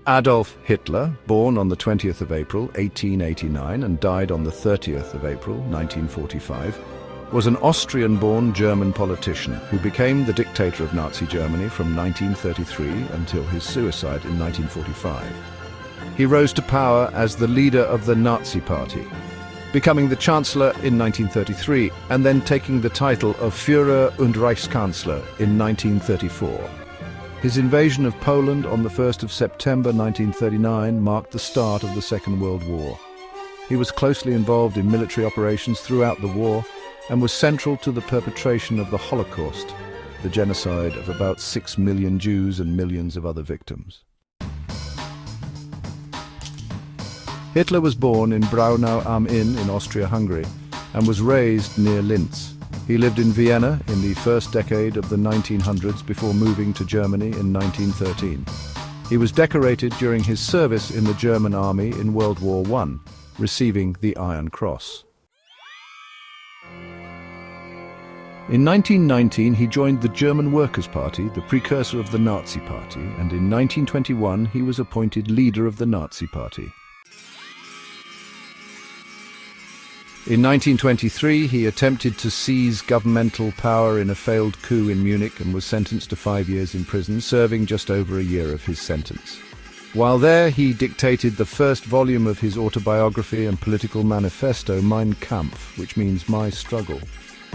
Adolf Hitler, born on the 20th of April 1889 and died on the 30th of April 1945, was an Austrian-born German politician who became the dictator of Nazi Germany from 1933 until his suicide in 1945. He rose to power as the leader of the Nazi Party, becoming the Chancellor in 1933 and then taking the title of Führer und Reichskanzler in 1934. His invasion of Poland on the 1st of September 1939 marked the start of the Second World War. He was closely involved in military operations throughout the war and was central to the perpetration of the Holocaust, the genocide of about 6 million Jews and millions of other victims. Hitler was born in Braunau am Inn in Austria-Hungary and was raised near Linz. He lived in Vienna in the first decade of the 1900s before moving to Germany in 1913. He was decorated during his service in the German army in World War I, receiving the Iron Cross. In 1919 he joined the German Workers' Party, the precursor of the Nazi Party, and in 1921 he was appointed leader of the Nazi Party. In 1923, he attempted to seize governmental power in a failed coup in Munich and was sentenced to 5 years in prison, serving just over a year of his sentence. While there, he dictated the first volume of his autobiography and political manifesto, Mein Kampf, which means My Struggle.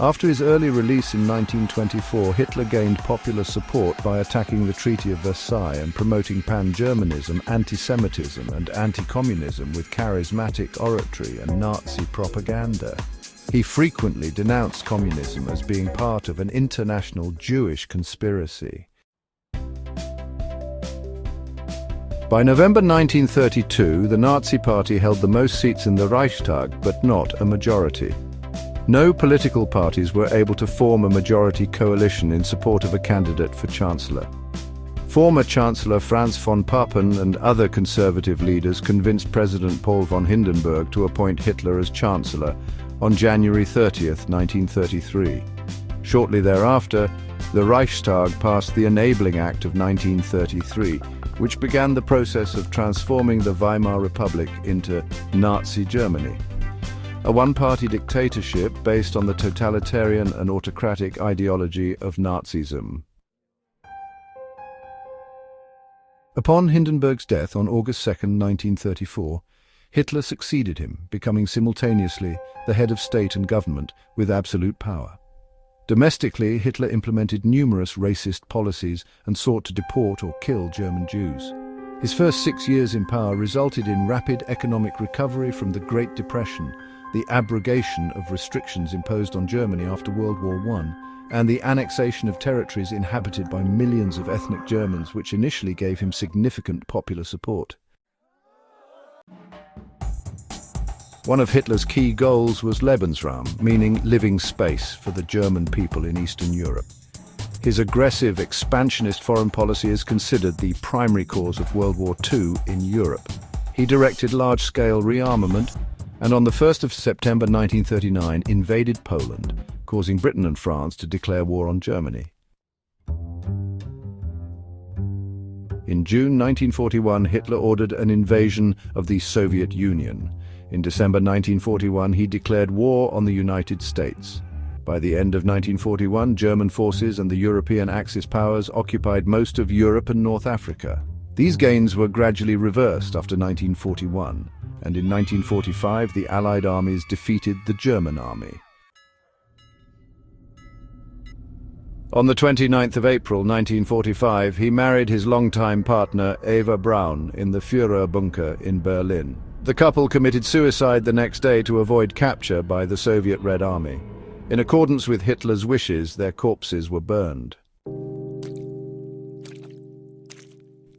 After his early release in 1924, Hitler gained popular support by attacking the Treaty of Versailles and promoting pan-Germanism, anti-Semitism and anti-communism with charismatic oratory and Nazi propaganda. He frequently denounced communism as being part of an international Jewish conspiracy. By November 1932, the Nazi Party held the most seats in the Reichstag, but not a majority. No political parties were able to form a majority coalition in support of a candidate for Chancellor. Former Chancellor Franz von Papen and other conservative leaders convinced President Paul von Hindenburg to appoint Hitler as Chancellor on January 30th, 1933. Shortly thereafter, the Reichstag passed the Enabling Act of 1933, which began the process of transforming the Weimar Republic into Nazi Germany, a one-party dictatorship based on the totalitarian and autocratic ideology of Nazism. Upon Hindenburg's death on August 2, 1934, Hitler succeeded him, becoming simultaneously the head of state and government with absolute power. Domestically, Hitler implemented numerous racist policies and sought to deport or kill German Jews. His first 6 years in power resulted in rapid economic recovery from the Great Depression, the abrogation of restrictions imposed on Germany after World War I, and the annexation of territories inhabited by millions of ethnic Germans, which initially gave him significant popular support. One of Hitler's key goals was Lebensraum, meaning living space for the German people in Eastern Europe. His aggressive, expansionist foreign policy is considered the primary cause of World War II in Europe. He directed large-scale rearmament, and on the 1st of September 1939 invaded Poland, causing Britain and France to declare war on Germany. In June 1941, Hitler ordered an invasion of the Soviet Union. In December 1941, he declared war on the United States. By the end of 1941, German forces and the European Axis powers occupied most of Europe and North Africa. These gains were gradually reversed after 1941. And in 1945 the Allied armies defeated the German army. On the 29th of April 1945, he married his longtime partner Eva Braun in the Führer bunker in Berlin. The couple committed suicide the next day to avoid capture by the Soviet Red Army. In accordance with Hitler's wishes, their corpses were burned.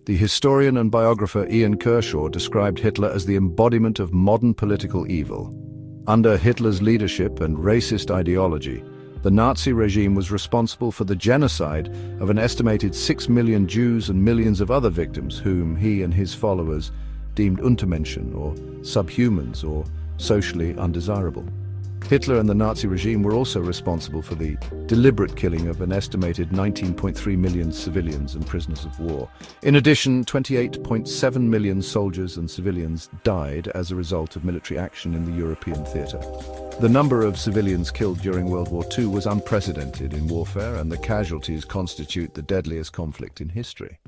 The historian and biographer Ian Kershaw described Hitler as the embodiment of modern political evil. Under Hitler's leadership and racist ideology, the Nazi regime was responsible for the genocide of an estimated 6 million Jews and millions of other victims whom he and his followers deemed Untermenschen or subhumans or socially undesirable. Hitler and the Nazi regime were also responsible for the deliberate killing of an estimated 19.3 million civilians and prisoners of war. In addition, 28.7 million soldiers and civilians died as a result of military action in the European theatre. The number of civilians killed during World War II was unprecedented in warfare, and the casualties constitute the deadliest conflict in history.